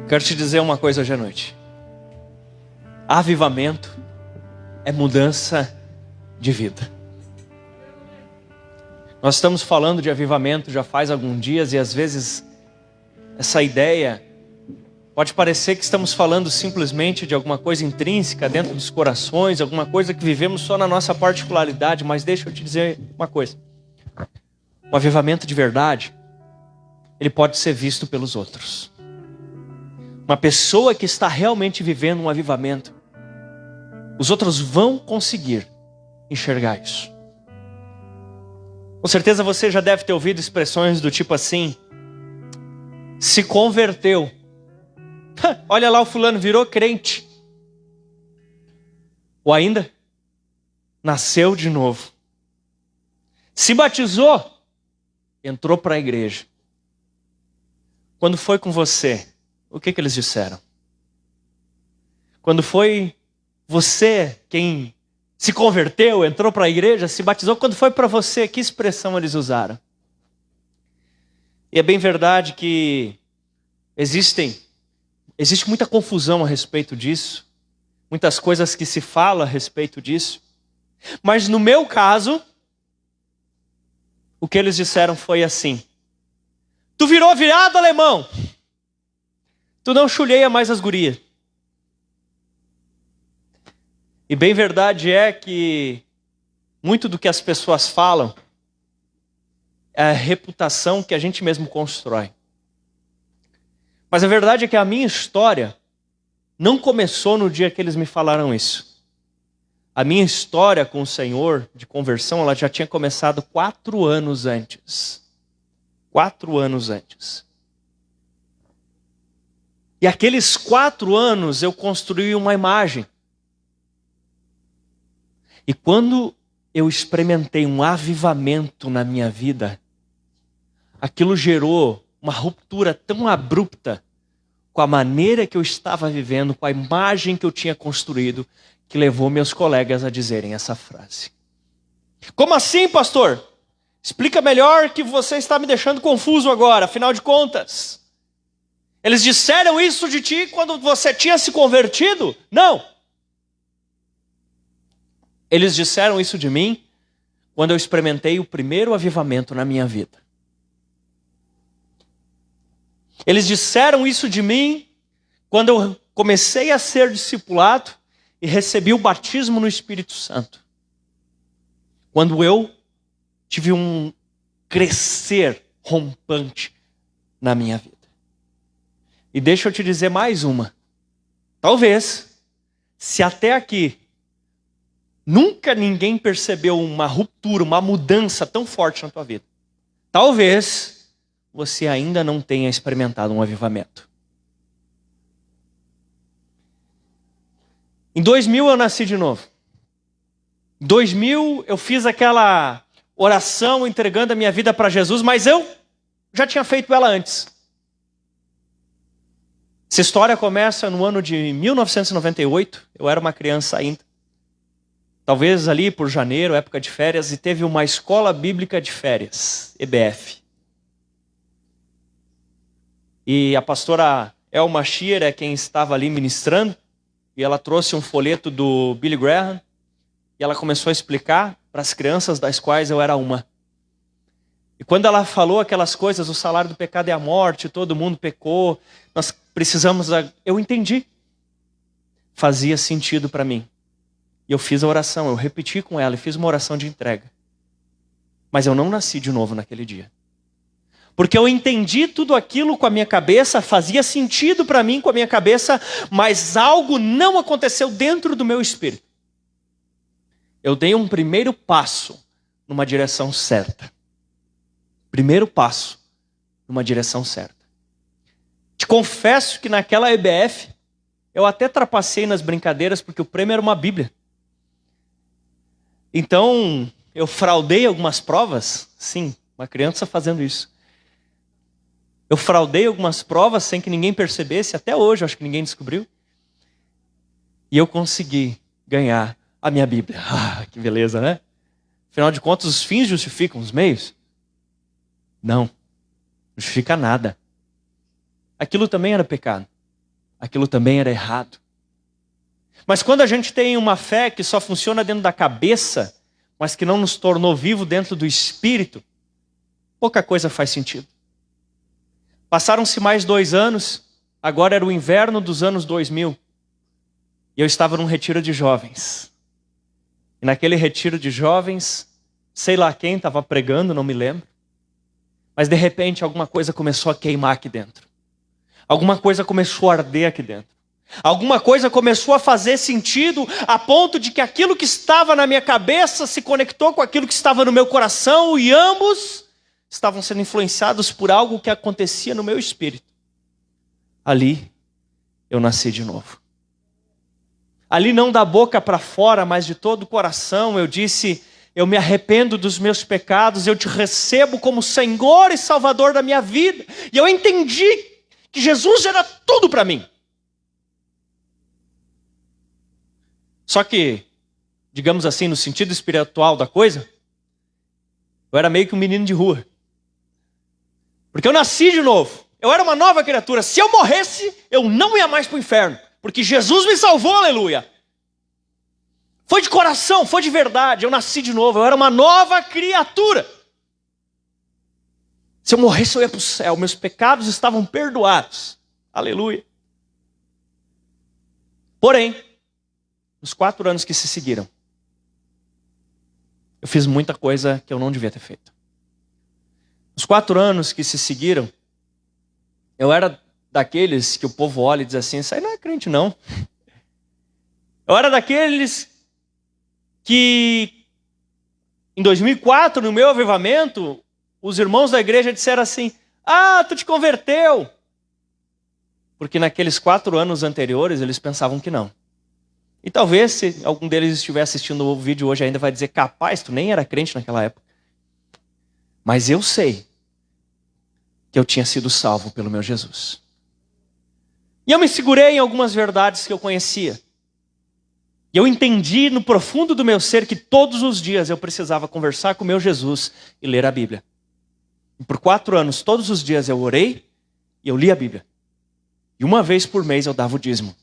Quero te dizer uma coisa hoje à noite. Avivamento é mudança de vida. Nós estamos falando de avivamento já faz alguns dias e às vezes essa ideia pode parecer que estamos falando simplesmente de alguma coisa intrínseca dentro dos corações, alguma coisa que vivemos só na nossa particularidade, mas deixa eu te dizer uma coisa. O avivamento de verdade, ele pode ser visto pelos outros. Uma pessoa que está realmente vivendo um avivamento, os outros vão conseguir enxergar isso. Com certeza você já deve ter ouvido expressões do tipo assim: se converteu. Olha lá, o fulano virou crente. Ou ainda, nasceu de novo. Se batizou, entrou para a igreja. Quando foi com você, o que eles disseram? Quando foi você quem se converteu, entrou para a igreja, se batizou, quando foi para você, que expressão eles usaram? E é bem verdade que existe muita confusão a respeito disso, muitas coisas que se fala a respeito disso, mas no meu caso, o que eles disseram foi assim: tu virou virado, alemão, tu não chuleia mais as gurias. E bem verdade é que muito do que as pessoas falam é a reputação que a gente mesmo constrói. Mas a verdade é que a minha história não começou no dia que eles me falaram isso. A minha história com o Senhor de conversão, ela já tinha começado 4 anos antes. 4 anos antes. E aqueles 4 anos eu construí uma imagem. E quando eu experimentei um avivamento na minha vida, aquilo gerou uma ruptura tão abrupta com a maneira que eu estava vivendo, com a imagem que eu tinha construído, que levou meus colegas a dizerem essa frase. Como assim, pastor? Explica melhor, que você está me deixando confuso agora, afinal de contas. Eles disseram isso de ti quando você tinha se convertido? Não. Eles disseram isso de mim quando eu experimentei o primeiro avivamento na minha vida. Eles disseram isso de mim quando eu comecei a ser discipulado e recebi o batismo no Espírito Santo. Quando eu tive um crescer rompante na minha vida. E deixa eu te dizer mais uma. Talvez, se até aqui nunca ninguém percebeu uma ruptura, uma mudança tão forte na tua vida, talvez você ainda não tenha experimentado um avivamento. Em 2000 eu nasci de novo. Em 2000 eu fiz aquela oração entregando a minha vida para Jesus, mas eu já tinha feito ela antes. Essa história começa no ano de 1998, eu era uma criança ainda. Talvez ali por janeiro, época de férias, e teve uma escola bíblica de férias, EBF. E a pastora Elma Shear é quem estava ali ministrando, e ela trouxe um folheto do Billy Graham, e ela começou a explicar para as crianças das quais eu era uma. E quando ela falou aquelas coisas, o salário do pecado é a morte, todo mundo pecou, nós precisamos... Eu entendi. Fazia sentido para mim. E eu fiz a oração, eu repeti com ela e fiz uma oração de entrega. Mas eu não nasci de novo naquele dia. Porque eu entendi tudo aquilo com a minha cabeça, fazia sentido para mim com a minha cabeça, mas algo não aconteceu dentro do meu espírito. Eu dei um primeiro passo numa direção certa. Primeiro passo numa direção certa. Te confesso que naquela EBF, eu até trapacei nas brincadeiras, porque o prêmio era uma Bíblia. Então, eu fraudei algumas provas. Sim, uma criança fazendo isso. Eu fraudei algumas provas sem que ninguém percebesse. Até hoje, eu acho que ninguém descobriu. E eu consegui ganhar a minha Bíblia. Ah, que beleza, né? Afinal de contas, os fins justificam os meios? Não. Não justifica nada. Aquilo também era pecado. aquilo também era errado. Mas quando a gente tem uma fé que só funciona dentro da cabeça, mas que não nos tornou vivo dentro do espírito, pouca coisa faz sentido. Passaram-se mais 2 anos, agora era o inverno dos anos 2000, e eu estava num retiro de jovens. E naquele retiro de jovens, sei lá quem estava pregando, não me lembro, mas de repente alguma coisa começou a queimar aqui dentro. Alguma coisa começou a arder aqui dentro. Alguma coisa começou a fazer sentido a ponto de que aquilo que estava na minha cabeça se conectou com aquilo que estava no meu coração e ambos estavam sendo influenciados por algo que acontecia no meu espírito. Ali eu nasci de novo. Ali não da boca para fora, mas de todo o coração eu disse: eu me arrependo dos meus pecados, eu te recebo como Senhor e Salvador da minha vida. E eu entendi que Jesus era tudo para mim. Só que, digamos assim, no sentido espiritual da coisa, eu era meio que um menino de rua. Porque eu nasci de novo. Eu era uma nova criatura. Se eu morresse, eu não ia mais para o inferno. Porque Jesus me salvou, aleluia. Foi de coração, foi de verdade. Eu nasci de novo. Eu era uma nova criatura. Se eu morresse, eu ia para o céu. Meus pecados estavam perdoados. Aleluia. Porém, nos 4 anos que se seguiram, eu fiz muita coisa que eu não devia ter feito. Nos 4 anos que se seguiram, eu era daqueles que o povo olha e diz assim: isso aí não é crente não. Eu era daqueles que, em 2004, no meu avivamento, os irmãos da igreja disseram assim: ah, tu te converteu. Porque naqueles 4 anos anteriores, eles pensavam que não. E talvez, se algum deles estiver assistindo o vídeo hoje ainda vai dizer: capaz, tu nem era crente naquela época. Mas eu sei que eu tinha sido salvo pelo meu Jesus. E eu me segurei em algumas verdades que eu conhecia. E eu entendi no profundo do meu ser que todos os dias eu precisava conversar com o meu Jesus e ler a Bíblia. E por 4 anos, todos os dias eu orei e eu li a Bíblia. E uma vez por mês eu dava o dízimo.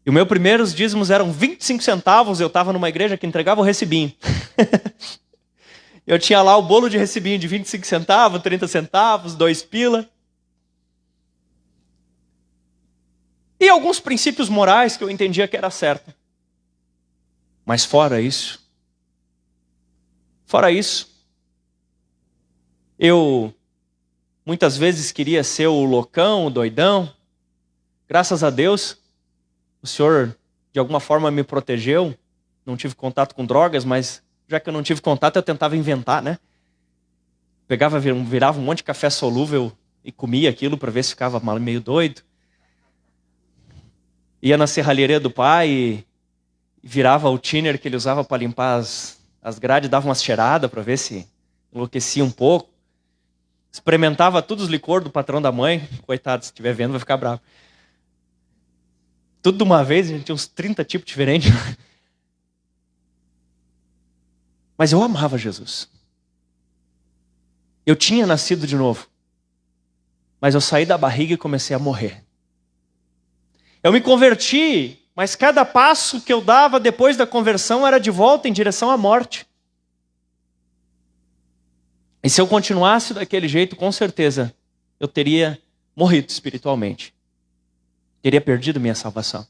E os meus primeiros dízimos eram 25 centavos, eu estava numa igreja que entregava o recibinho. Eu tinha lá o bolo de recibinho de 25 centavos, 30 centavos, 2 pila. E alguns princípios morais que eu entendia que era certo. Mas fora isso, eu muitas vezes queria ser o loucão, o doidão. Graças a Deus, o Senhor de alguma forma me protegeu. Não tive contato com drogas, mas já que eu não tive contato, eu tentava inventar, né? Virava um monte de café solúvel e comia aquilo para ver se ficava meio doido. Ia na serralheria do pai e virava o thinner que ele usava para limpar as grades, dava umas cheiradas para ver se enlouquecia um pouco. Experimentava todos os licores do patrão da mãe. Coitado, se estiver vendo vai ficar bravo. Tudo de uma vez, a gente tinha uns 30 tipos diferentes. Mas eu amava Jesus. Eu tinha nascido de novo. Mas eu saí da barriga e comecei a morrer. Eu me converti, mas cada passo que eu dava depois da conversão era de volta em direção à morte. E se eu continuasse daquele jeito, com certeza, eu teria morrido espiritualmente. Teria perdido minha salvação.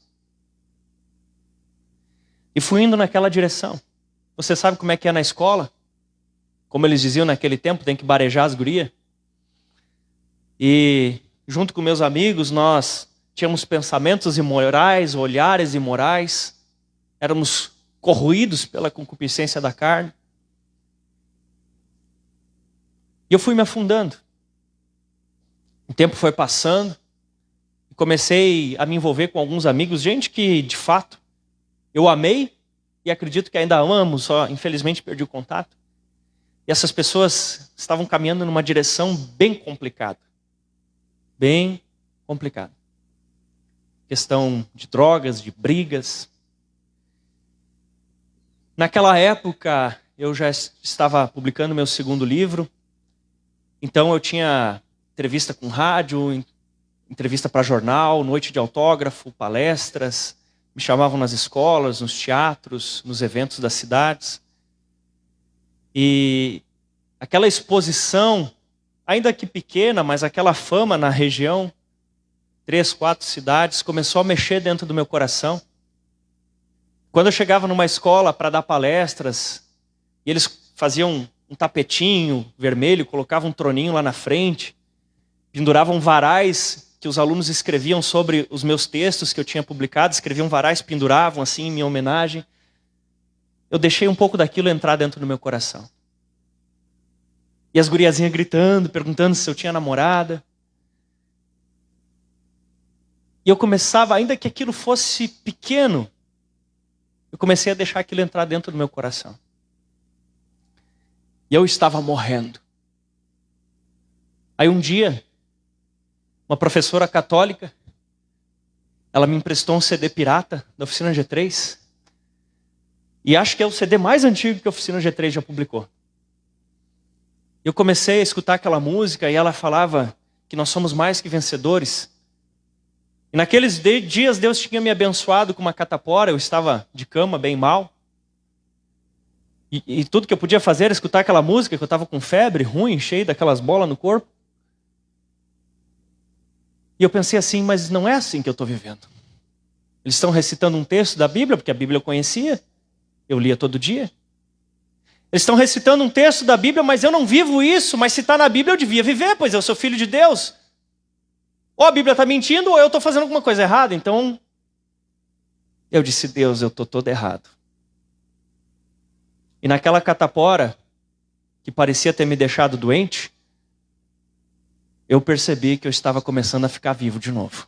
E fui indo naquela direção. Você sabe como é que é na escola? Como eles diziam naquele tempo, tem que barejar as gurias. E junto com meus amigos, nós tínhamos pensamentos imorais, olhares imorais. Éramos corroídos pela concupiscência da carne. E eu fui me afundando. O tempo foi passando. Comecei a me envolver com alguns amigos, gente que, de fato, eu amei e acredito que ainda amo, só infelizmente perdi o contato. E essas pessoas estavam caminhando numa direção bem complicada. Bem complicada. Questão de drogas, de brigas. Naquela época, eu já estava publicando meu 2º livro. Então eu tinha entrevista com rádio, entrevista para jornal, noite de autógrafo, palestras. Me chamavam nas escolas, nos teatros, nos eventos das cidades. E aquela exposição, ainda que pequena, mas aquela fama na região, 3, 4 cidades, começou a mexer dentro do meu coração. Quando eu chegava numa escola para dar palestras, e eles faziam um tapetinho vermelho, colocavam um troninho lá na frente, penduravam varais que os alunos escreviam sobre os meus textos que eu tinha publicado, escreviam varais, penduravam assim em minha homenagem. Eu deixei um pouco daquilo entrar dentro do meu coração. E as guriazinhas gritando, perguntando se eu tinha namorada. E eu começava, ainda que aquilo fosse pequeno, eu comecei a deixar aquilo entrar dentro do meu coração. E eu estava morrendo. Aí um dia, uma professora católica, ela me emprestou um CD pirata da Oficina G3. E acho que é o CD mais antigo que a Oficina G3 já publicou. Eu comecei a escutar aquela música e ela falava que nós somos mais que vencedores. E naqueles dias Deus tinha me abençoado com uma catapora, eu estava de cama, bem mal. E tudo que eu podia fazer era escutar aquela música, que eu estava com febre, ruim, cheio daquelas bolas no corpo. E eu pensei assim, mas não é assim que eu estou vivendo. Eles estão recitando um texto da Bíblia, porque a Bíblia eu conhecia, eu lia todo dia. Eles estão recitando um texto da Bíblia, mas eu não vivo isso, mas se está na Bíblia eu devia viver, pois eu sou filho de Deus. Ou a Bíblia está mentindo, ou eu estou fazendo alguma coisa errada. Então, eu disse, Deus, eu estou todo errado. E naquela catapora, que parecia ter me deixado doente, eu percebi que eu estava começando a ficar vivo de novo.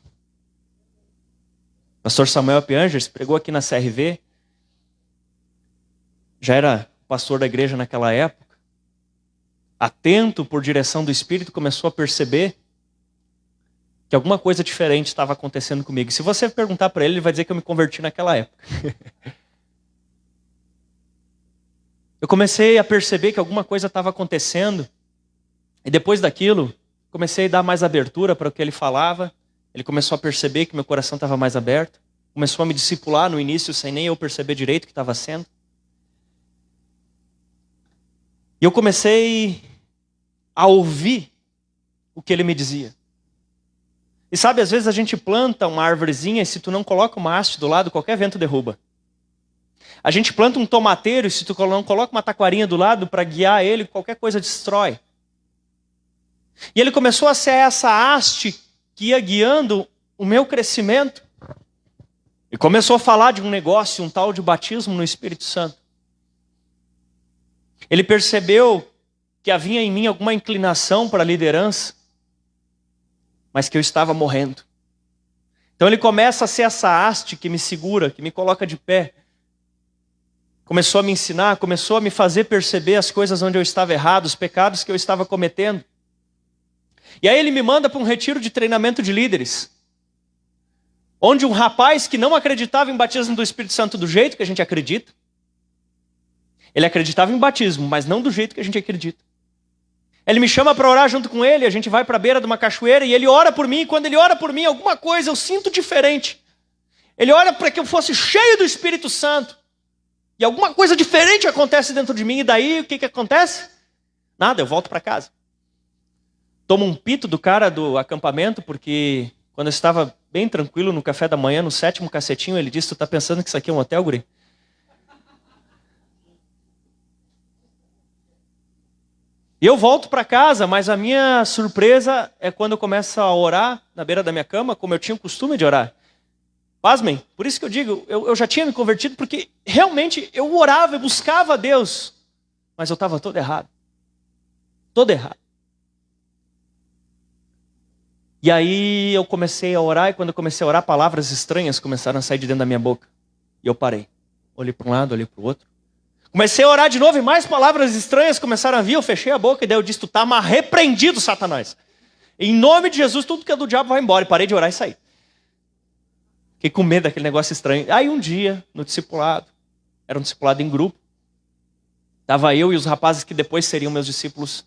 O pastor Samuel Piangers pregou aqui na CRV, já era pastor da igreja naquela época, atento por direção do Espírito, começou a perceber que alguma coisa diferente estava acontecendo comigo. Se você perguntar para ele, ele vai dizer que eu me converti naquela época. Eu comecei a perceber que alguma coisa estava acontecendo, e depois daquilo, comecei a dar mais abertura para o que ele falava. Ele começou a perceber que meu coração estava mais aberto, começou a me discipular no início, sem nem eu perceber direito o que estava sendo. E eu comecei a ouvir o que ele me dizia. E sabe, às vezes a gente planta uma árvorezinha e se tu não coloca uma haste do lado, qualquer vento derruba. A gente planta um tomateiro e se tu não coloca uma taquarinha do lado para guiar ele, qualquer coisa destrói. E ele começou a ser essa haste que ia guiando o meu crescimento. E começou a falar de um negócio, um tal de batismo no Espírito Santo. Ele percebeu que havia em mim alguma inclinação para a liderança, mas que eu estava morrendo. Então ele começa a ser essa haste que me segura, que me coloca de pé. Começou a me ensinar, começou a me fazer perceber as coisas onde eu estava errado, os pecados que eu estava cometendo. E aí ele me manda para um retiro de treinamento de líderes, onde um rapaz que não acreditava em batismo do Espírito Santo do jeito que a gente acredita, ele acreditava em batismo, mas não do jeito que a gente acredita. Ele me chama para orar junto com ele, a gente vai para a beira de uma cachoeira e ele ora por mim, e quando ele ora por mim, alguma coisa eu sinto diferente. Ele ora para que eu fosse cheio do Espírito Santo. E alguma coisa diferente acontece dentro de mim, e daí o que acontece? Nada, eu volto para casa. Tomo um pito do cara do acampamento, porque quando eu estava bem tranquilo no café da manhã, no 7º cacetinho, ele disse, tu tá pensando que isso aqui é um hotel, guri? E eu volto para casa, mas a minha surpresa é quando eu começo a orar na beira da minha cama, como eu tinha o costume de orar. Pasmem, por isso que eu digo, eu já tinha me convertido, porque realmente eu orava e buscava a Deus, mas eu estava todo errado. Todo errado. E aí eu comecei a orar, e quando eu comecei a orar, palavras estranhas começaram a sair de dentro da minha boca. E eu parei. Olhei para um lado, olhei para o outro. Comecei a orar de novo e mais palavras estranhas começaram a vir, eu fechei a boca e daí eu disse, tu tá repreendido, Satanás. Em nome de Jesus, tudo que é do diabo vai embora. E parei de orar e saí. Fiquei com medo daquele negócio estranho. Aí um dia, no discipulado, era um discipulado em grupo, estava eu e os rapazes que depois seriam meus discípulos.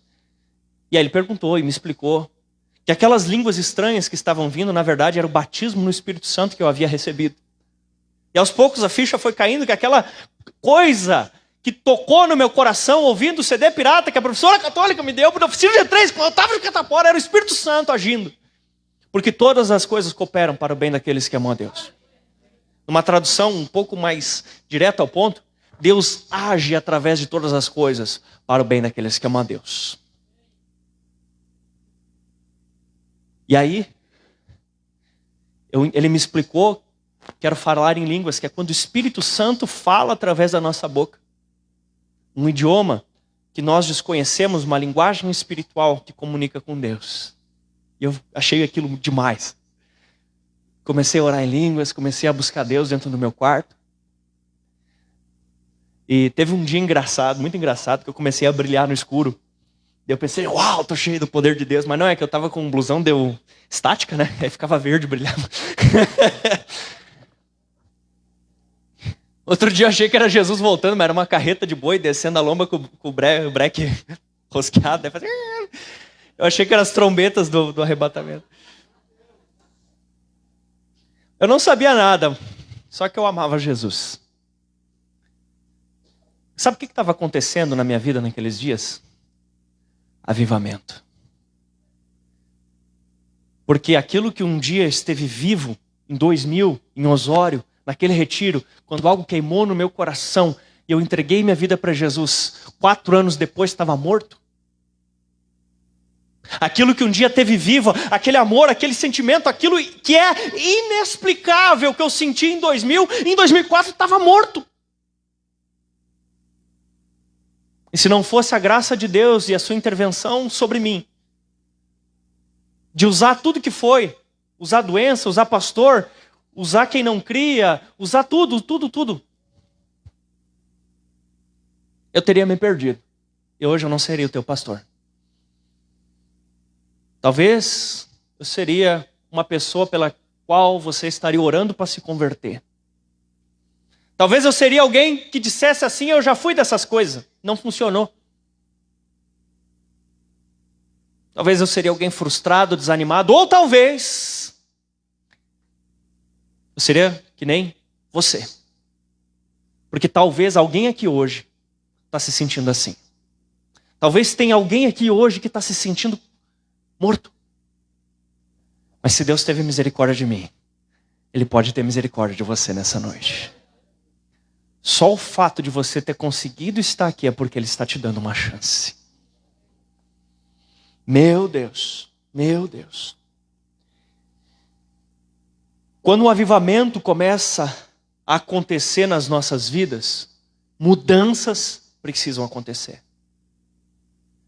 E aí ele perguntou e me explicou Que aquelas línguas estranhas que estavam vindo, na verdade, era o batismo no Espírito Santo que eu havia recebido. E aos poucos a ficha foi caindo que aquela coisa que tocou no meu coração, ouvindo o CD pirata que a professora católica me deu para a oficina G3, quando eu estava de catapora, era o Espírito Santo agindo. Porque todas as coisas cooperam para o bem daqueles que amam a Deus. Numa tradução um pouco mais direta ao ponto, Deus age através de todas as coisas para o bem daqueles que amam a Deus. E aí, ele me explicou, quero falar em línguas, que é quando o Espírito Santo fala através da nossa boca. Um idioma que nós desconhecemos, uma linguagem espiritual que comunica com Deus. E eu achei aquilo demais. Comecei a orar em línguas, comecei a buscar Deus dentro do meu quarto. E teve um dia engraçado, muito engraçado, que eu comecei a brilhar no escuro. E eu pensei, uau, tô cheio do poder de Deus. Mas não, é que eu tava com um blusão, deu estática, né? Aí ficava verde brilhando. Outro dia eu achei que era Jesus voltando, mas era uma carreta de boi descendo a lomba com o breque rosqueado. Eu achei que eram as trombetas do arrebatamento. Eu não sabia nada, só que eu amava Jesus. Sabe o que estava acontecendo na minha vida naqueles dias? Avivamento. Porque aquilo que um dia esteve vivo, em 2000, em Osório, naquele retiro, quando algo queimou no meu coração e eu entreguei minha vida para Jesus, 4 anos depois estava morto. Aquilo que um dia teve vivo, aquele amor, aquele sentimento, aquilo que é inexplicável que eu senti em 2000, em 2004 estava morto. E se não fosse a graça de Deus e a sua intervenção sobre mim, de usar tudo que foi, usar doença, usar pastor, usar quem não cria, usar tudo, eu teria me perdido. E hoje eu não seria o teu pastor. Talvez eu seria uma pessoa pela qual você estaria orando para se converter. Talvez eu seria alguém que dissesse assim, eu já fui dessas coisas, não funcionou. Talvez eu seria alguém frustrado, desanimado, ou talvez eu seria que nem você. Porque talvez alguém aqui hoje está se sentindo assim. Talvez tenha alguém aqui hoje que está se sentindo morto. Mas se Deus teve misericórdia de mim, Ele pode ter misericórdia de você nessa noite. Só o fato de você ter conseguido estar aqui é porque Ele está te dando uma chance. Meu Deus, meu Deus. Quando o avivamento começa a acontecer nas nossas vidas, mudanças precisam acontecer.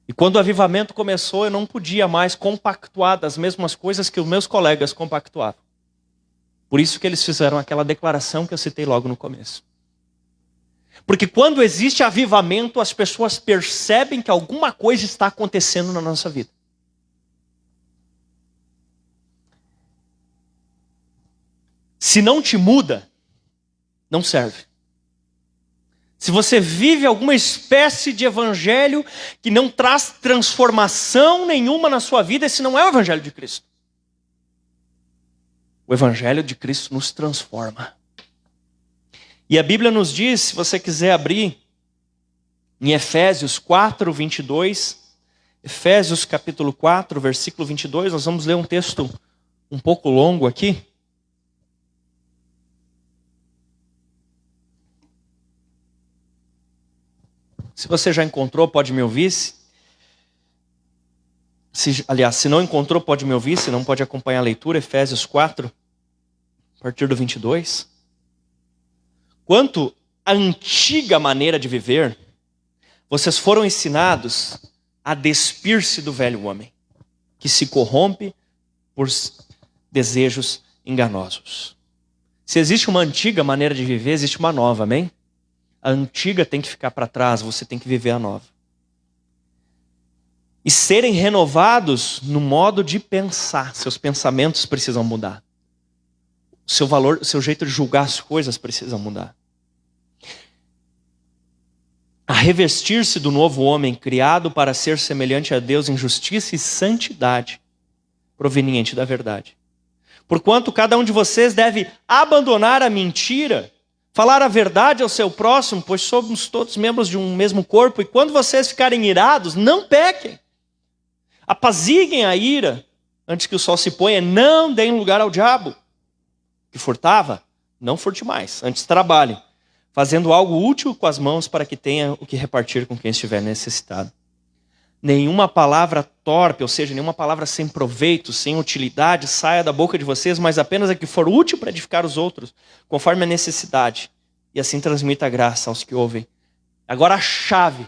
E quando o avivamento começou, eu não podia mais compactuar das mesmas coisas que os meus colegas compactuavam. Por isso que eles fizeram aquela declaração que eu citei logo no começo. Porque quando existe avivamento, as pessoas percebem que alguma coisa está acontecendo na nossa vida. Se não te muda, não serve. Se você vive alguma espécie de evangelho que não traz transformação nenhuma na sua vida, esse não é o evangelho de Cristo. O evangelho de Cristo nos transforma. E a Bíblia nos diz, se você quiser abrir, em Efésios 4, 22, Efésios capítulo 4, versículo 22, nós vamos ler um texto um pouco longo aqui. Se você já encontrou, pode me ouvir. Se não encontrou, pode me ouvir, se não pode acompanhar a leitura, Efésios 4, a partir do 22. Quanto à antiga maneira de viver, vocês foram ensinados a despir-se do velho homem, que se corrompe por desejos enganosos. Se existe uma antiga maneira de viver, existe uma nova, amém? A antiga tem que ficar para trás, você tem que viver a nova. E serem renovados no modo de pensar, seus pensamentos precisam mudar. Seu valor, seu jeito de julgar as coisas precisa mudar. A revestir-se do novo homem, criado para ser semelhante a Deus em justiça e santidade. proveniente da verdade. Porquanto cada um de vocês deve abandonar a mentira, falar a verdade ao seu próximo, pois somos todos membros de um mesmo corpo, e quando vocês ficarem irados, não pequem. Apaziguem a ira antes que o sol se ponha, não deem lugar ao diabo. Que furtava, não furte mais, antes trabalhe, fazendo algo útil com as mãos para que tenha o que repartir com quem estiver necessitado. Nenhuma palavra torpe, ou seja, nenhuma palavra sem proveito, sem utilidade, saia da boca de vocês, mas apenas a que for útil para edificar os outros, conforme a necessidade, e assim transmita a graça aos que ouvem. Agora a chave: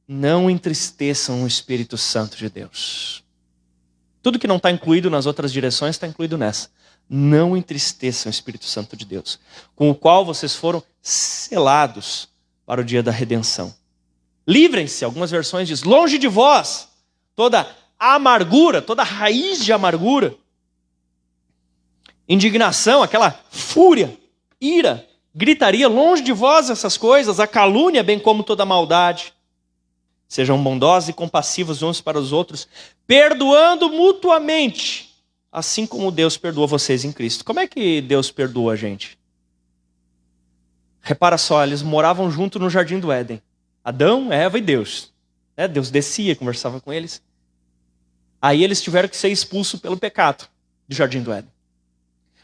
não entristeçam o Espírito Santo de Deus. Tudo que não está incluído nas outras direções está incluído nessa. Não entristeçam o Espírito Santo de Deus, com o qual vocês foram selados para o dia da redenção. Livrem-se, algumas versões dizem, longe de vós, toda amargura, toda raiz de amargura, indignação, aquela fúria, ira, gritaria, longe de vós essas coisas, a calúnia, bem como toda maldade. Sejam bondosos e compassivos uns para os outros, perdoando mutuamente, assim como Deus perdoa vocês em Cristo. Como é que Deus perdoa a gente? Repara só, eles moravam junto no Jardim do Éden. Adão, Eva e Deus. Deus descia, conversava com eles. Aí eles tiveram que ser expulsos pelo pecado do Jardim do Éden.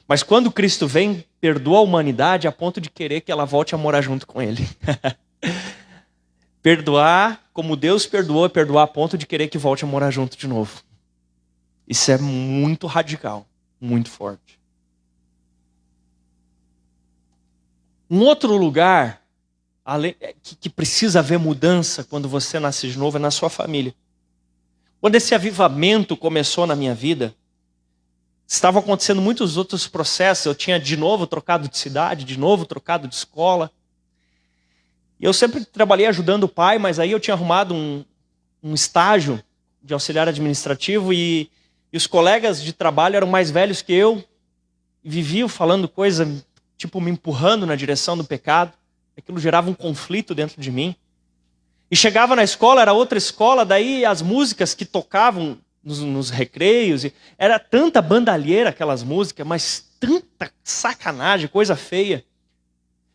Mas quando Cristo vem, perdoa a humanidade a ponto de querer que ela volte a morar junto com ele. Perdoar como Deus perdoou, é perdoar a ponto de querer que volte a morar junto de novo. Isso é muito radical, muito forte. Um outro lugar que precisa haver mudança quando você nasce de novo é na sua família. Quando esse avivamento começou na minha vida, estavam acontecendo muitos outros processos. Eu tinha de novo trocado de cidade, de novo trocado de escola. E eu sempre trabalhei ajudando o pai, mas aí eu tinha arrumado um estágio de auxiliar administrativo e os colegas de trabalho eram mais velhos que eu, e viviam falando coisa, tipo me empurrando na direção do pecado. Aquilo gerava um conflito dentro de mim. E chegava na escola, era outra escola, daí as músicas que tocavam nos recreios, era tanta bandalheira aquelas músicas, mas tanta sacanagem, coisa feia.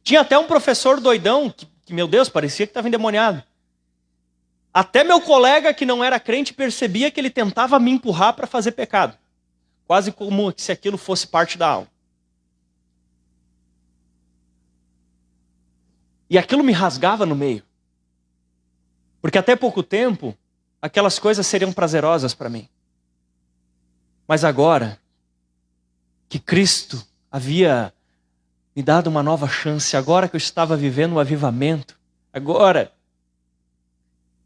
Tinha até um professor doidão, que meu Deus, parecia que estava endemoniado. Até meu colega que não era crente percebia que ele tentava me empurrar para fazer pecado. Quase como se aquilo fosse parte da aula. E aquilo me rasgava no meio. Porque até pouco tempo, aquelas coisas seriam prazerosas para mim. Mas agora, que Cristo havia me dado uma nova chance, agora que eu estava vivendo um avivamento, agora,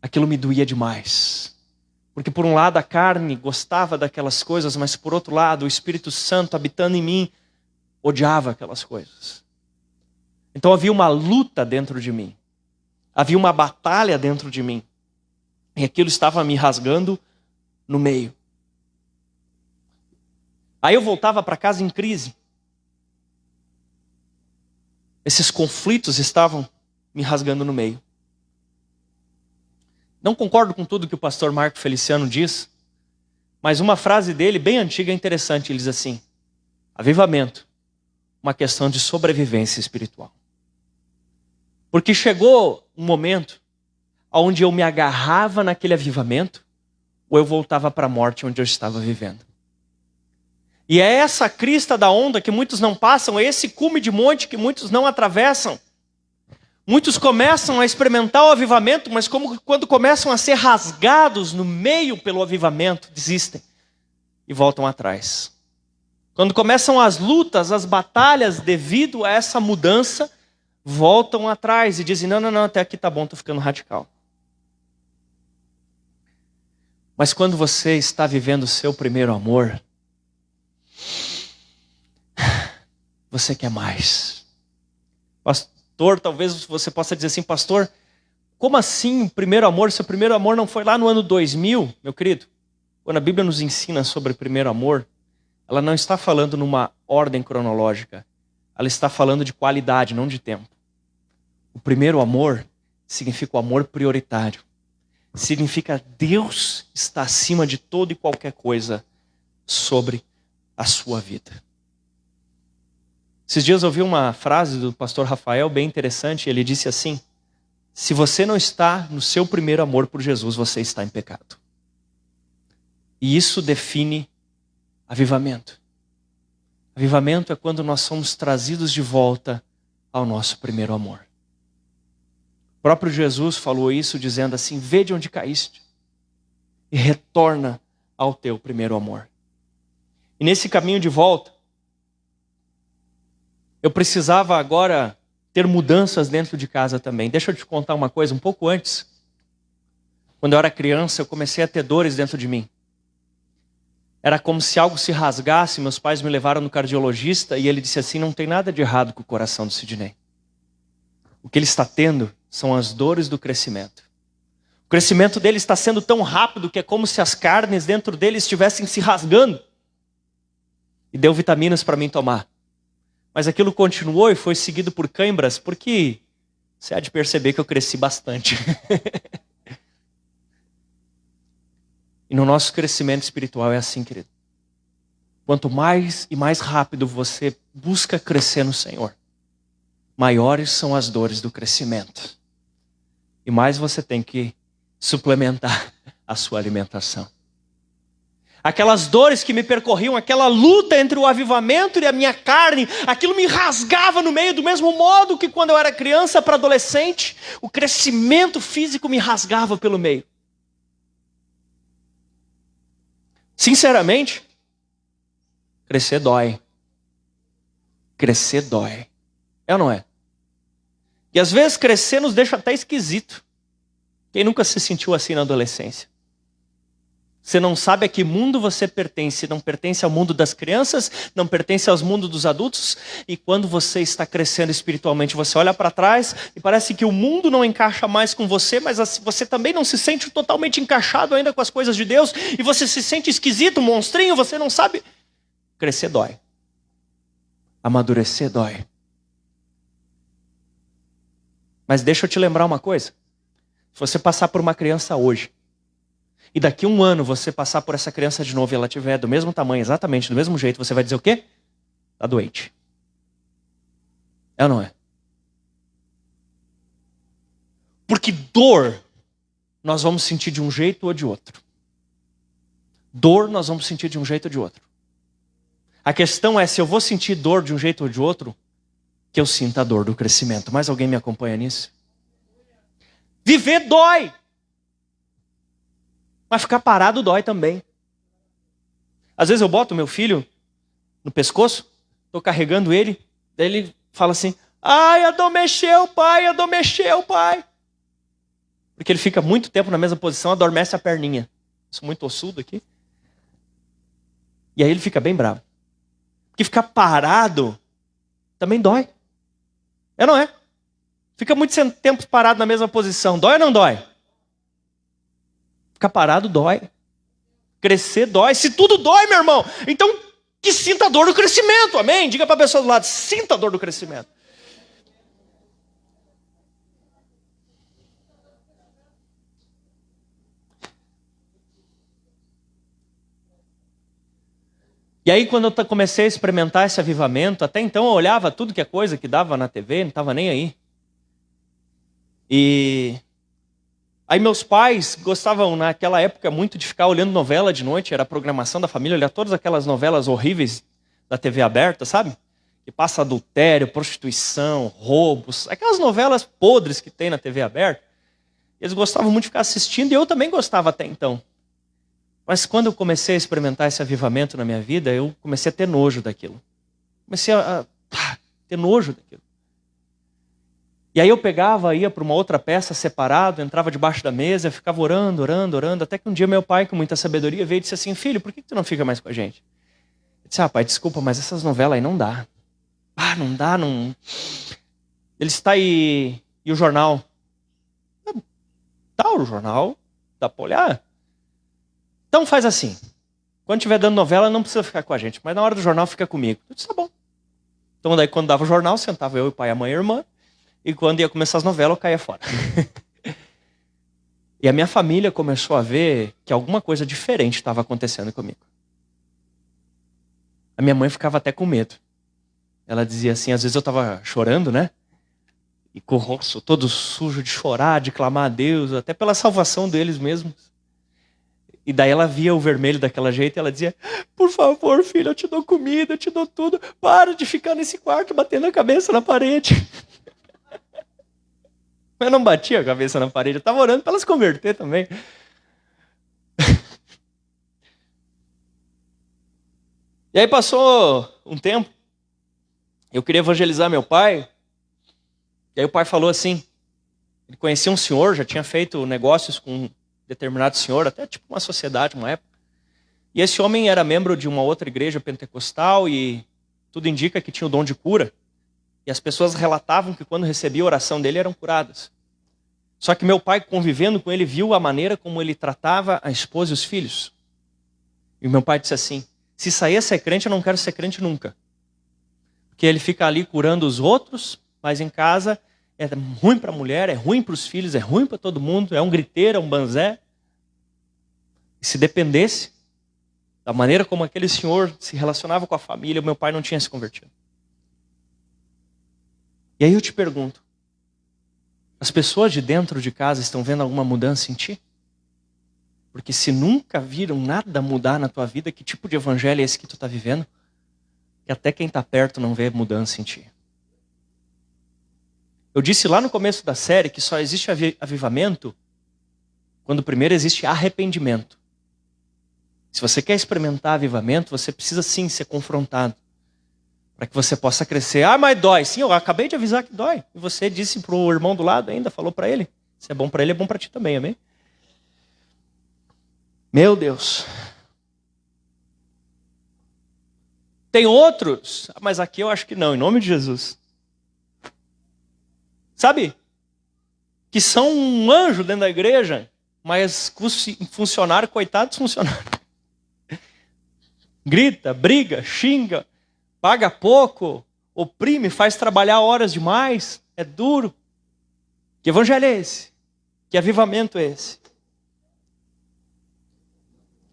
aquilo me doía demais. Porque por um lado a carne gostava daquelas coisas, mas por outro lado o Espírito Santo habitando em mim odiava aquelas coisas. Então havia uma luta dentro de mim. Havia uma batalha dentro de mim. E aquilo estava me rasgando no meio. Aí eu voltava para casa em crise. Esses conflitos estavam me rasgando no meio. Não concordo com tudo que o pastor Marco Feliciano diz, mas uma frase dele, bem antiga, é interessante. Ele diz assim: avivamento, uma questão de sobrevivência espiritual. Porque chegou um momento onde eu me agarrava naquele avivamento, ou eu voltava para a morte onde eu estava vivendo. E é essa crista da onda que muitos não passam, é esse cume de monte que muitos não atravessam. Muitos começam a experimentar o avivamento, mas quando começam a ser rasgados no meio pelo avivamento, desistem e voltam atrás. Quando começam as lutas, as batalhas devido a essa mudança, voltam atrás e dizem, não, até aqui tá bom, estou ficando radical. Mas quando você está vivendo o seu primeiro amor, você quer mais. Pastor, talvez você possa dizer assim, pastor, como assim primeiro amor? Seu primeiro amor não foi lá no ano 2000, meu querido? Quando a Bíblia nos ensina sobre primeiro amor, ela não está falando numa ordem cronológica. Ela está falando de qualidade, não de tempo. O primeiro amor significa o amor prioritário. Significa Deus está acima de toda e qualquer coisa sobre a sua vida. Esses dias eu ouvi uma frase do pastor Rafael bem interessante. Ele disse assim: se você não está no seu primeiro amor por Jesus, você está em pecado. E isso define avivamento. Avivamento é quando nós somos trazidos de volta ao nosso primeiro amor. O próprio Jesus falou isso dizendo assim: vê de onde caíste e retorna ao teu primeiro amor. E nesse caminho de volta, eu precisava agora ter mudanças dentro de casa também. Deixa eu te contar uma coisa, um pouco antes. Quando eu era criança, eu comecei a ter dores dentro de mim. Era como se algo se rasgasse. Meus pais me levaram no cardiologista e ele disse assim: não tem nada de errado com o coração do Sidney. O que ele está tendo são as dores do crescimento. O crescimento dele está sendo tão rápido que é como se as carnes dentro dele estivessem se rasgando. E deu vitaminas para mim tomar. Mas aquilo continuou e foi seguido por câimbras, porque você há de perceber que eu cresci bastante. E no nosso crescimento espiritual é assim, querido. Quanto mais e mais rápido você busca crescer no Senhor, maiores são as dores do crescimento. E mais você tem que suplementar a sua alimentação. Aquelas dores que me percorriam, aquela luta entre o avivamento e a minha carne, aquilo me rasgava no meio, do mesmo modo que quando eu era criança para adolescente, o crescimento físico me rasgava pelo meio. Sinceramente, crescer dói. Crescer dói. É ou não é? E às vezes crescer nos deixa até esquisito. Quem nunca se sentiu assim na adolescência? Você não sabe a que mundo você pertence. Não pertence ao mundo das crianças, não pertence ao mundo dos adultos. E quando você está crescendo espiritualmente, você olha para trás e parece que o mundo não encaixa mais com você, mas você também não se sente totalmente encaixado ainda com as coisas de Deus. E você se sente esquisito, monstrinho, você não sabe. Crescer dói. Amadurecer dói. Mas deixa eu te lembrar uma coisa. Se você passar por uma criança hoje, e daqui a um ano você passar por essa criança de novo e ela tiver do mesmo tamanho, exatamente do mesmo jeito, você vai dizer o quê? Está doente. É ou não é? Porque dor nós vamos sentir de um jeito ou de outro. Dor nós vamos sentir de um jeito ou de outro. A questão é se eu vou sentir dor de um jeito ou de outro, que eu sinta a dor do crescimento. Mais alguém me acompanha nisso? Viver dói. Mas ficar parado dói também. Às vezes eu boto meu filho no pescoço, estou carregando ele, daí ele fala assim: ai, adormeceu, pai, adormeceu, pai. Porque ele fica muito tempo na mesma posição, adormece a perninha. Eu sou muito ossudo aqui. E aí ele fica bem bravo. Porque ficar parado também dói. É ou não é? Fica muito tempo parado na mesma posição. Dói ou não dói? Ficar parado dói. Crescer dói. Se tudo dói, meu irmão, então que sinta a dor do crescimento. Amém? Diga para a pessoa do lado: sinta a dor do crescimento. E aí quando eu comecei a experimentar esse avivamento, até então eu olhava tudo que é coisa que dava na TV, não estava nem aí. E aí meus pais gostavam naquela época muito de ficar olhando novela de noite, era a programação da família, olhar todas aquelas novelas horríveis da TV aberta, sabe? Que passa adultério, prostituição, roubos, aquelas novelas podres que tem na TV aberta. Eles gostavam muito de ficar assistindo e eu também gostava até então. Mas quando eu comecei a experimentar esse avivamento na minha vida, eu comecei a ter nojo daquilo. Comecei a ter nojo daquilo. E aí eu pegava, ia para uma outra peça separado, entrava debaixo da mesa, ficava orando, até que um dia meu pai, com muita sabedoria, veio e disse assim: filho, por que tu não fica mais com a gente? Eu disse: pai, desculpa, mas essas novelas aí não dá. Não dá, não... Ele está aí... E o jornal? Tá, o jornal, dá para olhar. Então faz assim, quando estiver dando novela não precisa ficar com a gente, mas na hora do jornal fica comigo. Eu disse: tá bom. Então daí quando dava o jornal, sentava eu, o pai, a mãe e a irmã, e quando ia começar as novelas eu caía fora. E a minha família começou a ver que alguma coisa diferente estava acontecendo comigo. A minha mãe ficava até com medo. Ela dizia assim, às vezes eu estava chorando, né? E com o rosto todo sujo de chorar, de clamar a Deus, até pela salvação deles mesmos. E daí ela via o vermelho daquela jeito e ela dizia, por favor, filho, eu te dou comida, eu te dou tudo. Para de ficar nesse quarto batendo a cabeça na parede. Eu não batia a cabeça na parede, eu estava orando para ela se converter também. E aí passou um tempo, eu queria evangelizar meu pai, e aí o pai falou assim, ele conhecia um senhor, já tinha feito negócios com um determinado senhor, até tipo uma sociedade, uma época. E esse homem era membro de uma outra igreja pentecostal e tudo indica que tinha o dom de cura. E as pessoas relatavam que quando recebia a oração dele eram curadas. Só que meu pai, convivendo com ele, viu a maneira como ele tratava a esposa e os filhos. E o meu pai disse assim, se sair a ser crente, eu não quero ser crente nunca. Porque ele fica ali curando os outros, mas em casa é ruim para a mulher, é ruim para os filhos, é ruim para todo mundo, é um griteiro, é um banzé. E se dependesse da maneira como aquele senhor se relacionava com a família, meu pai não tinha se convertido. E aí eu te pergunto, as pessoas de dentro de casa estão vendo alguma mudança em ti? Porque se nunca viram nada mudar na tua vida, que tipo de evangelho é esse que tu está vivendo? Que até quem está perto não vê mudança em ti. Eu disse lá no começo da série que só existe avivamento quando primeiro existe arrependimento. Se você quer experimentar avivamento, você precisa sim ser confrontado. Para que você possa crescer. Ah, mas dói. Sim, eu acabei de avisar que dói. E você disse para o irmão do lado ainda, falou para ele. Se é bom para ele, é bom para ti também, amém? Meu Deus. Tem outros, mas aqui eu acho que não, em nome de Jesus. Sabe? Que são um anjo dentro da igreja, mas funcionário, coitados funcionários. Grita, briga, xinga, paga pouco, oprime, faz trabalhar horas demais, é duro. Que evangelho é esse? Que avivamento é esse?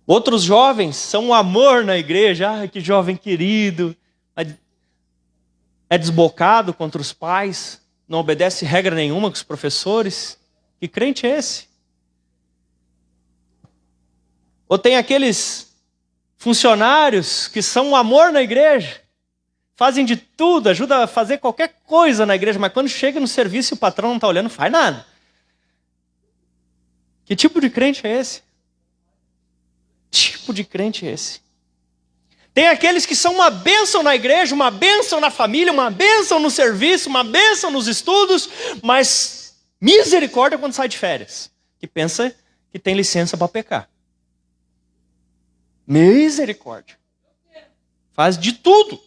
Outros jovens são um amor na igreja. Ah, que jovem querido. É desbocado contra os pais. Não obedece regra nenhuma com os professores. Que crente é esse? Ou tem aqueles funcionários que são um amor na igreja. Fazem de tudo, ajudam a fazer qualquer coisa na igreja. Mas quando chega no serviço e o patrão não está olhando, não faz nada. Que tipo de crente é esse? Tipo de crente é esse? Tem aqueles que são uma bênção na igreja, uma bênção na família, uma bênção no serviço, uma bênção nos estudos, mas misericórdia quando sai de férias, que pensa que tem licença para pecar. Misericórdia. Faz de tudo.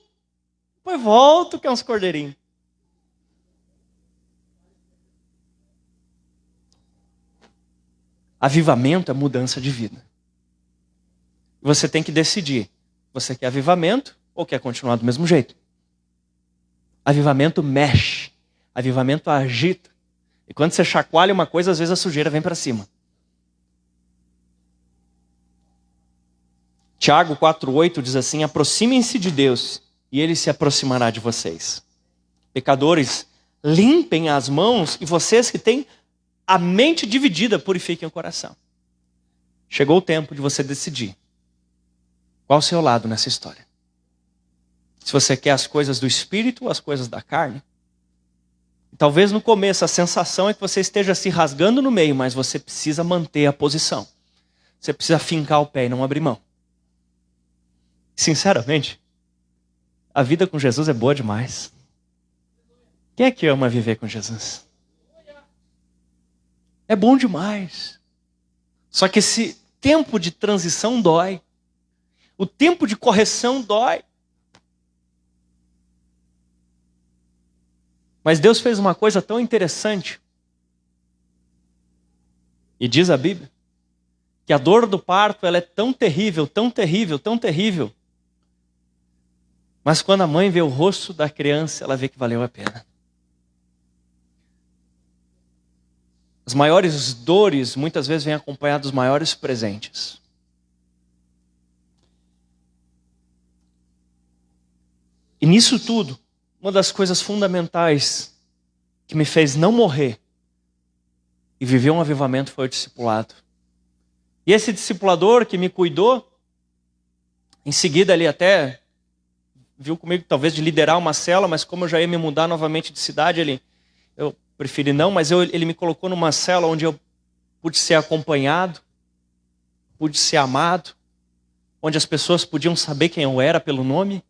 Depois volta que é uns cordeirinhos. Avivamento é mudança de vida. Você tem que decidir. Você quer avivamento ou quer continuar do mesmo jeito? Avivamento mexe. Avivamento agita. E quando você chacoalha uma coisa, às vezes a sujeira vem para cima. Tiago 4,8 diz assim, aproximem-se de Deus e Ele se aproximará de vocês. Pecadores, limpem as mãos e vocês que têm a mente dividida, purifiquem o coração. Chegou o tempo de você decidir. Qual o seu lado nessa história? Se você quer as coisas do espírito ou as coisas da carne? Talvez no começo a sensação é que você esteja se rasgando no meio, mas você precisa manter a posição. Você precisa fincar o pé e não abrir mão. Sinceramente, a vida com Jesus é boa demais. Quem é que ama viver com Jesus? É bom demais. Só que esse tempo de transição dói. O tempo de correção dói. Mas Deus fez uma coisa tão interessante. E diz a Bíblia que a dor do parto ela é tão terrível, tão terrível, tão terrível. Mas quando a mãe vê o rosto da criança, ela vê que valeu a pena. As maiores dores muitas vezes vêm acompanhadas dos maiores presentes. E nisso tudo, uma das coisas fundamentais que me fez não morrer e viver um avivamento foi o discipulado. E esse discipulador que me cuidou, em seguida ele até viu comigo talvez de liderar uma célula, mas como eu já ia me mudar novamente de cidade, eu preferi não, mas ele me colocou numa célula onde eu pude ser acompanhado, pude ser amado, onde as pessoas podiam saber quem eu era pelo nome.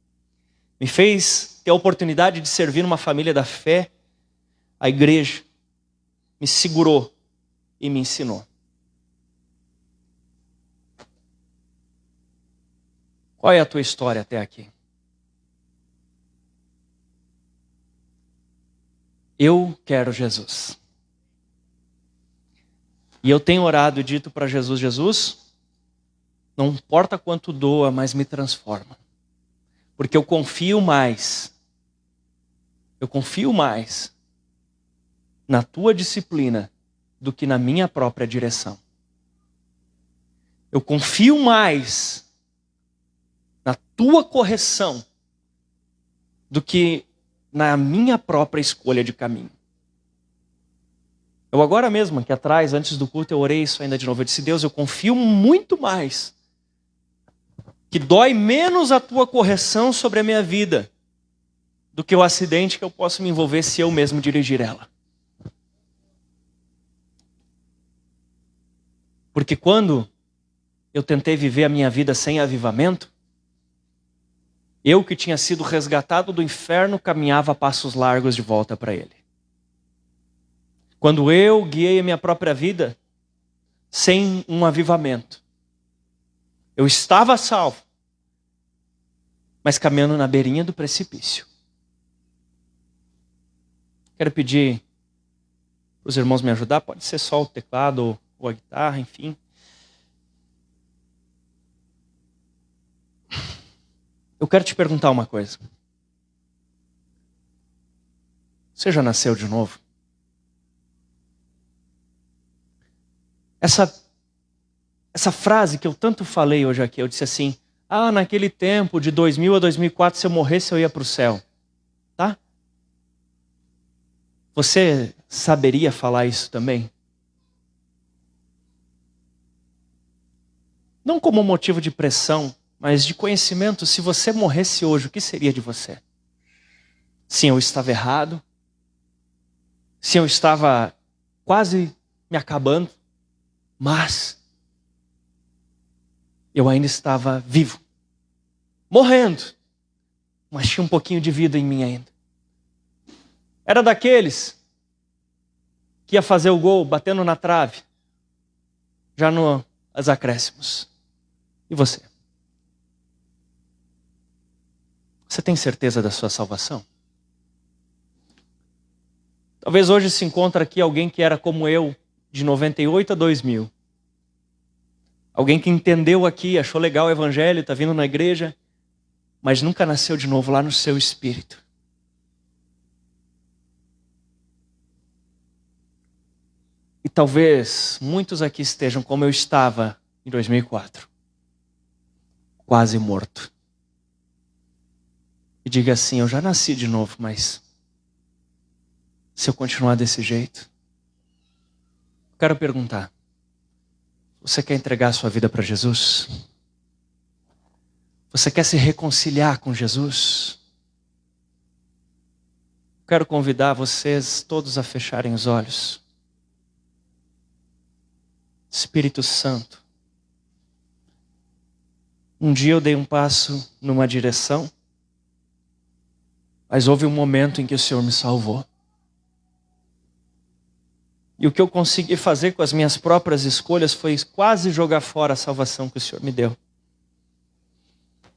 Me fez ter a oportunidade de servir numa família da fé. A igreja me segurou e me ensinou. Qual é a tua história até aqui? Eu quero Jesus. E eu tenho orado e dito para Jesus, Jesus, não importa quanto doa, mas me transforma. Porque eu confio mais na tua disciplina do que na minha própria direção. Eu confio mais na tua correção do que na minha própria escolha de caminho. Eu agora mesmo, aqui atrás, antes do culto, eu orei isso ainda de novo. Eu disse, Deus, eu confio muito mais que dói menos a tua correção sobre a minha vida do que o acidente que eu posso me envolver se eu mesmo dirigir ela. Porque quando eu tentei viver a minha vida sem avivamento, eu que tinha sido resgatado do inferno caminhava a passos largos de volta para ele. Quando eu guiei a minha própria vida sem um avivamento, eu estava salvo, mas caminhando na beirinha do precipício. Quero pedir para os irmãos me ajudar, pode ser só o teclado ou a guitarra, enfim. Eu quero te perguntar uma coisa. Você já nasceu de novo? Essa frase que eu tanto falei hoje aqui, eu disse assim, naquele tempo, de 2000 a 2004, se eu morresse, eu ia para o céu. Tá? Você saberia falar isso também? Não como motivo de pressão, mas de conhecimento. Se você morresse hoje, o que seria de você? Sim, eu estava errado. Sim, eu estava quase me acabando. Mas eu ainda estava vivo. Morrendo. Mas tinha um pouquinho de vida em mim ainda. Era daqueles que ia fazer o gol batendo na trave. Já nos acréscimos. E você? Você tem certeza da sua salvação? Talvez hoje se encontre aqui alguém que era como eu, de 98 a 2000. Alguém que entendeu aqui, achou legal o evangelho, está vindo na igreja, mas nunca nasceu de novo lá no seu espírito. E talvez muitos aqui estejam como eu estava em 2004. Quase morto. E diga assim, eu já nasci de novo, mas se eu continuar desse jeito, quero perguntar, você quer entregar a sua vida para Jesus? Você quer se reconciliar com Jesus? Quero convidar vocês todos a fecharem os olhos. Espírito Santo, um dia eu dei um passo numa direção, mas houve um momento em que o Senhor me salvou. E o que eu consegui fazer com as minhas próprias escolhas foi quase jogar fora a salvação que o Senhor me deu.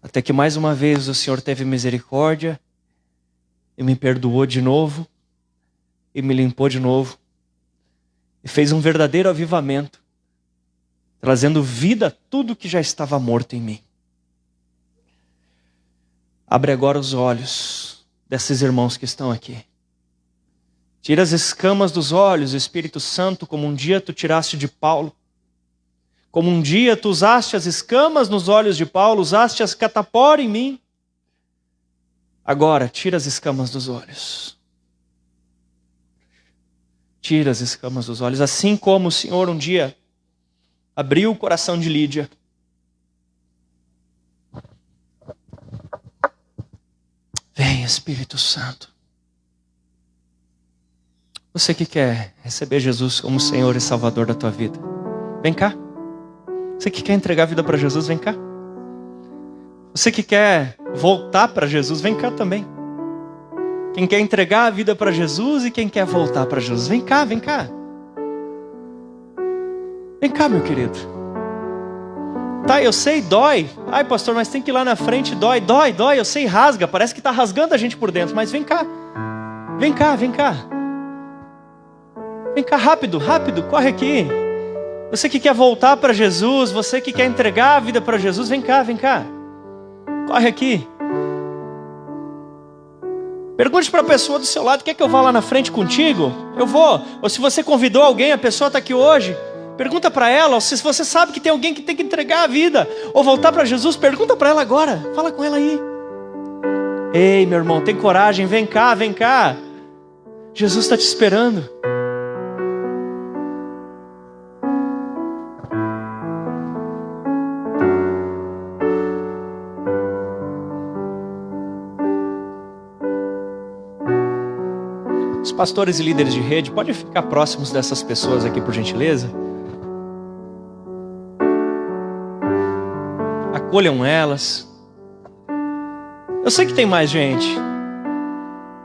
Até que mais uma vez o Senhor teve misericórdia e me perdoou de novo e me limpou de novo e fez um verdadeiro avivamento, trazendo vida a tudo que já estava morto em mim. Abre agora os olhos desses irmãos que estão aqui. Tira as escamas dos olhos, Espírito Santo, como um dia tu tiraste de Paulo. Como um dia tu usaste as escamas nos olhos de Paulo, usaste as catapora em mim. Agora, tira as escamas dos olhos. Tira as escamas dos olhos. Assim como o Senhor um dia abriu o coração de Lídia. Vem, Espírito Santo. Você que quer receber Jesus como Senhor e Salvador da tua vida, vem cá. Você que quer entregar a vida para Jesus, vem cá. Você que quer voltar para Jesus, vem cá também. Quem quer entregar a vida para Jesus e quem quer voltar para Jesus, vem cá, vem cá. Vem cá, meu querido. Tá, eu sei, dói. Ai, pastor, mas tem que ir lá na frente, dói, eu sei, rasga. Parece que tá rasgando a gente por dentro, mas vem cá. Vem cá, vem cá. Vem cá, rápido, corre aqui. Você que quer voltar para Jesus, você que quer entregar a vida para Jesus, vem cá. Corre aqui. Pergunte para a pessoa do seu lado, quer que eu vá lá na frente contigo? Eu vou. Ou se você convidou alguém, a pessoa está aqui hoje, pergunta para ela. Ou se você sabe que tem alguém que tem que entregar a vida ou voltar para Jesus, pergunta para ela agora. Fala com ela aí. Ei, meu irmão, tem coragem, vem cá. Jesus está te esperando. Os pastores e líderes de rede, podem ficar próximos dessas pessoas aqui, por gentileza? Acolham elas. Eu sei que tem mais gente.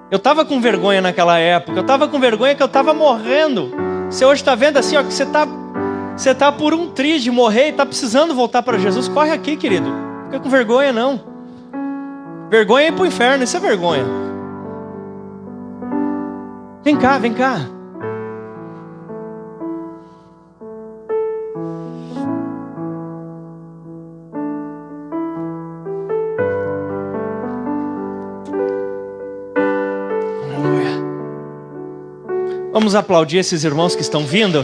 Eu estava com vergonha naquela época. Eu estava com vergonha que eu estava morrendo. Você hoje está vendo assim, ó, que você tá por um triz de morrer e está precisando voltar para Jesus. Corre aqui, querido. Não fica com vergonha, não. Vergonha é ir para o inferno, isso é vergonha. Vem cá. Aleluia. Vamos aplaudir esses irmãos que estão vindo.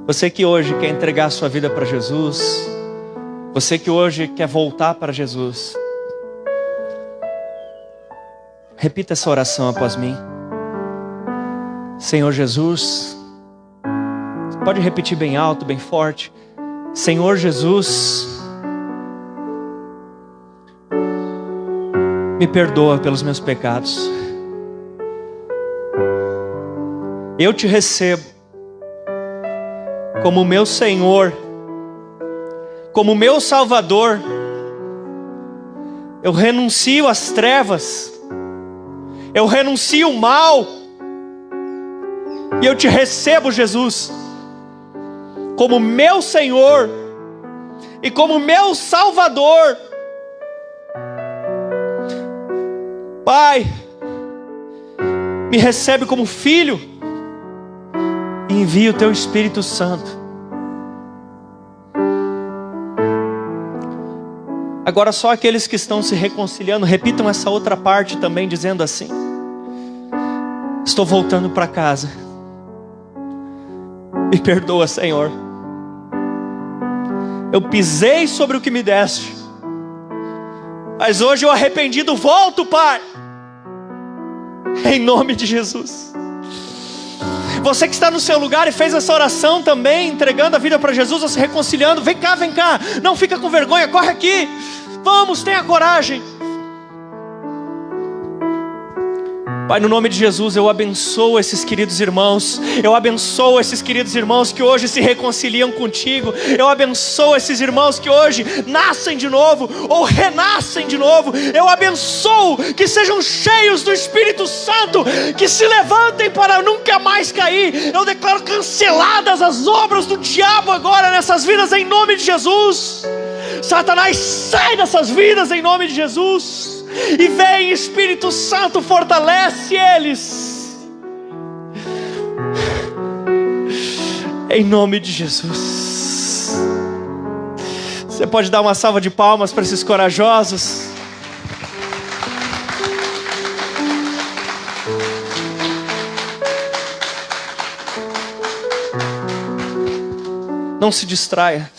Você que hoje quer entregar a sua vida para Jesus, você que hoje quer voltar para Jesus, repita essa oração após mim. Senhor Jesus, pode repetir bem alto, bem forte. Senhor Jesus, me perdoa pelos meus pecados. Eu te recebo como meu Senhor, como meu Salvador. Eu renuncio às trevas, eu renuncio ao mal, e eu te recebo, Jesus, como meu Senhor e como meu Salvador. Pai, me recebe como filho e envia o teu Espírito Santo. Agora só aqueles que estão se reconciliando, repitam essa outra parte também, dizendo assim: estou voltando para casa. Me perdoa, Senhor. Eu pisei sobre o que me deste, mas hoje eu arrependido volto, Pai. Em nome de Jesus. Você que está no seu lugar e fez essa oração também, entregando a vida para Jesus ou se reconciliando, vem cá. Não fica com vergonha, corre aqui. Vamos, tenha coragem. Pai, no nome de Jesus, eu abençoo esses queridos irmãos. Eu abençoo esses queridos irmãos que hoje se reconciliam contigo. Eu abençoo esses irmãos que hoje nascem de novo ou renascem de novo. Eu abençoo que sejam cheios do Espírito Santo, que se levantem para nunca mais cair. Eu declaro canceladas as obras do diabo agora nessas vidas, em nome de Jesus. Satanás, sai dessas vidas em nome de Jesus. E vem, Espírito Santo, fortalece eles em nome de Jesus. Você pode dar uma salva de palmas para esses corajosos? Não se distraia.